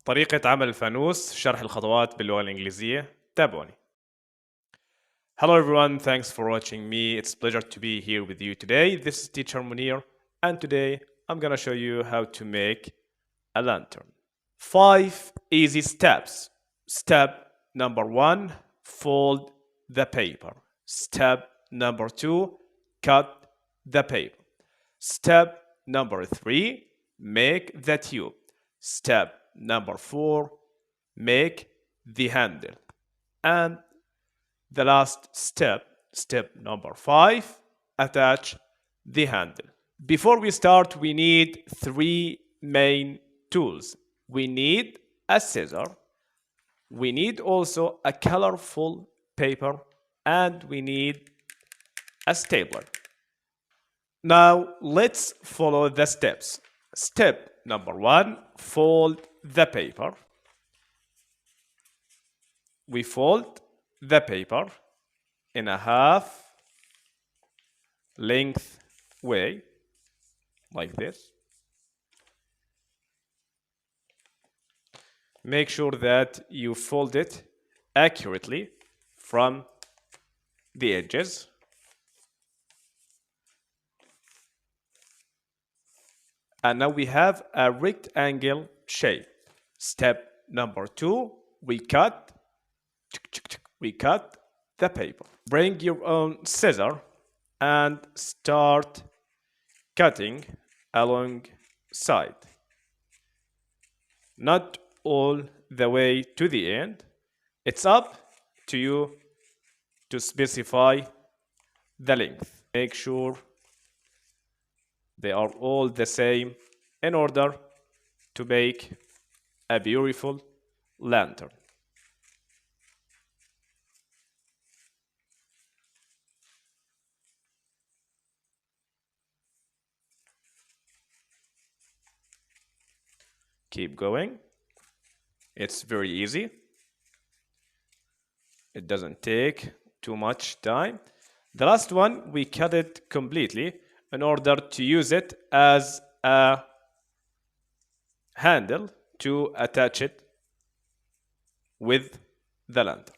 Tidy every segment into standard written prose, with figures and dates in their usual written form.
طريقة عمل الفانوس، شرح الخطوات باللغة الإنجليزية. تابعوني. Hello everyone, thanks for watching me. It's a pleasure to be here with you today. This is teacher Munir, and today I'm gonna show you how to make a lantern. 5 easy steps. Step number 1, fold the paper. Step number 2, cut the paper. Step number 3, make the tube. Step number 4, make the handle. And the last step, step number 5, attach the handle. Before we start, we need 3 main tools. We need a scissor, we need also a colorful paper, and we need a stapler. Now let's follow the steps. Step number 1, fold the paper. We fold the paper in a half length way, like this. Make sure that you fold it accurately from the edges. And now we have a rectangle shape. Step number 2, we cut the paper. Bring your own scissor and start cutting along side. Not all the way to the end. It's up to you to specify the length. Make sure they are all the same in order to make a beautiful lantern. Keep going. It's very easy. It doesn't take too much time. The last one, we cut it completely in order to use it as a handle to attach it with the lantern.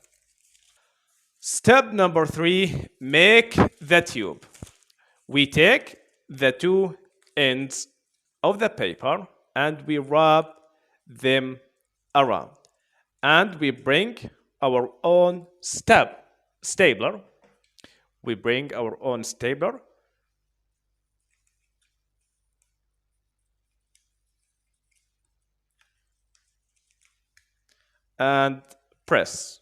Step number 3, make the tube. We take the 2 ends of the paper and we wrap them around, and we bring our own stapler. We bring our own stapler and press.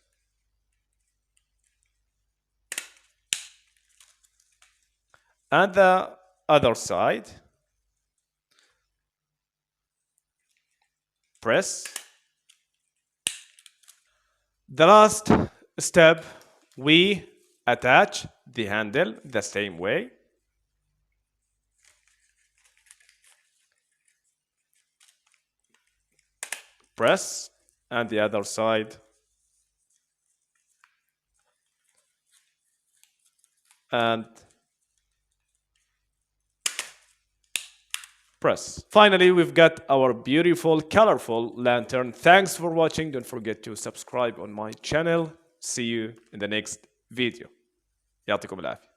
And the other side, press. The last step, we attach the handle the same way. Press, and the other side. And press. Finally, we've got our beautiful, colorful lantern. Thanks for watching. Don't forget to subscribe on my channel. See you in the next video. يعطيكم العافية.